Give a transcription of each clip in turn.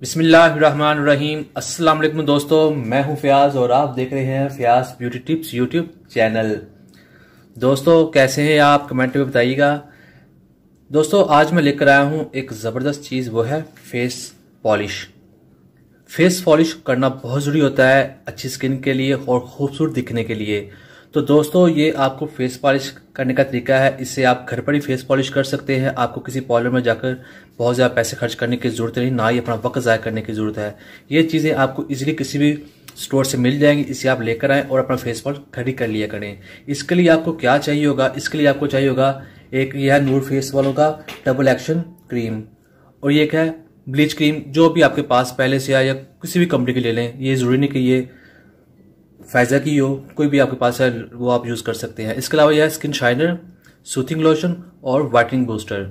बिस्मिल्लाहिर्रहमानिर्रहीम। अस्सलाम वालेकुम दोस्तों, मैं हूं फयाज और आप देख रहे हैं Fayaz beauty tips YouTube channel. दोस्तों कैसे हैं आप, कमेंट में बताइएगा। दोस्तों आज मैं लेकर आया हूं एक ज़बरदस्त चीज़, वो है फेस पॉलिश। फेस पॉलिश करना बहुत ज़रूरी होता है अच्छी स्किन के लिए और खूबसूरत दिखने के लिए। तो दोस्तों ये आपको फेस पॉलिश करने का तरीका है, इससे आप घर पर ही फेस पॉलिश कर सकते हैं। आपको किसी पार्लर में जाकर बहुत ज़्यादा पैसे खर्च करने की ज़रूरत नहीं, ना ही अपना वक्त ज़ाया करने की ज़रूरत है। ये चीज़ें आपको इजीली किसी भी स्टोर से मिल जाएंगी, इसे आप लेकर आएँ और अपना फेस पॉलिश घर ही कर लिया करें। इसके लिए आपको क्या चाहिए होगा, इसके लिए आपको चाहिए होगा एक यह नूर फेस वालों का डबल एक्शन क्रीम, और ये क्या है ब्लीच क्रीम, जो भी आपके पास पहले से आए या किसी भी कंपनी की ले लें। ये ज़रूरी नहीं कि ये फायजा की हो, कोई भी आपके पास है वो आप यूज़ कर सकते हैं। इसके अलावा यह स्किन शाइनर, सूथिंग लोशन और वाइटनिंग बूस्टर।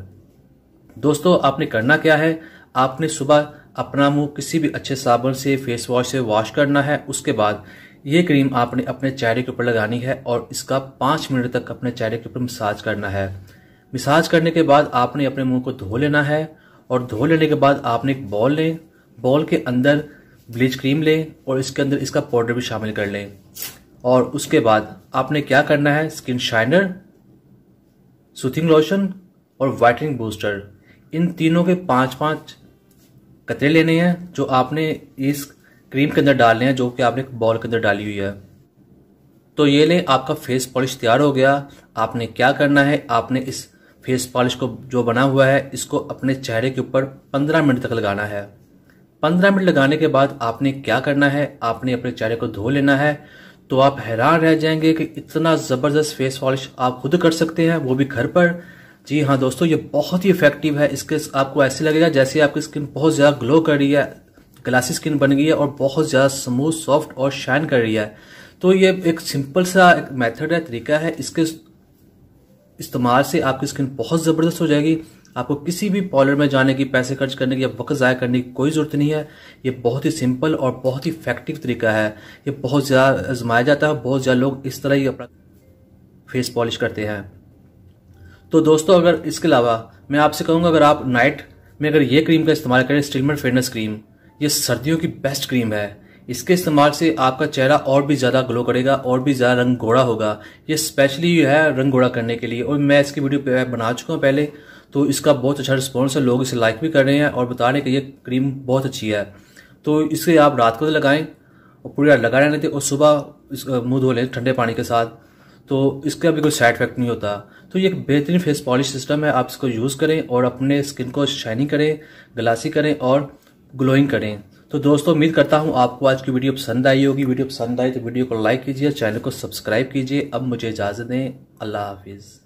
दोस्तों आपने करना क्या है, आपने सुबह अपना मुंह किसी भी अच्छे साबुन से फेस वॉश से वॉश करना है। उसके बाद ये क्रीम आपने अपने चेहरे के ऊपर लगानी है और इसका 5 मिनट तक अपने चेहरे के ऊपर मसाज करना है। मसाज करने के बाद आपने अपने मुंह को धो लेना है और धो लेने के बाद आपने एक बॉल लें, बॉल के अंदर ब्लीच क्रीम लें और इसके अंदर इसका पाउडर भी शामिल कर लें। और उसके बाद आपने क्या करना है, स्किन शाइनर, सूथिंग लोशन और वाइटनिंग बूस्टर, इन तीनों के 5-5 कतरे लेने हैं जो आपने इस क्रीम के अंदर डालने हैं, जो कि आपने बॉल के अंदर डाली हुई है। तो ये लें, आपका फेस पॉलिश तैयार हो गया। आपने क्या करना है, आपने इस फेस पॉलिश को जो बना हुआ है इसको अपने चेहरे के ऊपर 15 मिनट तक लगाना है। 15 मिनट लगाने के बाद आपने क्या करना है, आपने अपने चेहरे को धो लेना है। तो आप हैरान रह जाएंगे कि इतना ज़बरदस्त फेस पॉलिश आप खुद कर सकते हैं, वो भी घर पर। जी हाँ दोस्तों, ये बहुत ही इफेक्टिव है। इसके आपको ऐसे लगेगा जैसे आपकी स्किन बहुत ज़्यादा ग्लो कर रही है, ग्लासी स्किन बन गई है और बहुत ज़्यादा स्मूथ, सॉफ्ट और शाइन कर रही है। तो ये एक सिंपल सा एक मेथड है, तरीका है। इसके इस्तेमाल से आपकी स्किन बहुत ज़बरदस्त हो जाएगी। आपको किसी भी पार्लर में जाने की, पैसे खर्च करने की या वक्त ज़ाया करने की कोई ज़रूरत नहीं है। ये बहुत ही सिंपल और बहुत ही इफेक्टिव तरीका है। ये बहुत ज़्यादा आजमाया जाता है, बहुत ज़्यादा लोग इस तरह ही अपना फेस पॉलिश करते हैं। तो दोस्तों अगर इसके अलावा मैं आपसे कहूँगा, अगर आप नाइट में अगर ये क्रीम का इस्तेमाल करें, स्टीलमर फेयरनेस क्रीम, ये सर्दियों की बेस्ट क्रीम है। इसके इस्तेमाल से आपका चेहरा और भी ज़्यादा ग्लो करेगा और भी ज़्यादा रंग गोरा होगा। ये स्पेशली है रंग गोरा करने के लिए, और मैं इसकी वीडियो बना चुका हूँ पहले, तो इसका बहुत अच्छा रिस्पॉन्स है। लोग इसे लाइक भी कर रहे हैं और बता रहे हैं कि ये क्रीम बहुत अच्छी है। तो इसे आप रात को लगाएं और पूरी रात लगा रहने दें और सुबह मुंह धो लें ठंडे पानी के साथ, तो इसका भी कोई साइड इफेक्ट नहीं होता। तो ये एक बेहतरीन फेस पॉलिश सिस्टम है, आप इसको यूज़ करें और अपने स्किन को शाइनिंग करें, ग्लासी करें और ग्लोइंग करें। तो दोस्तों उम्मीद करता हूँ आपको आज की वीडियो पसंद आई होगी। वीडियो पसंद आई तो वीडियो को लाइक कीजिए, चैनल को सब्सक्राइब कीजिए। अब मुझे इजाज़त दें, अल्लाह हाफिज़।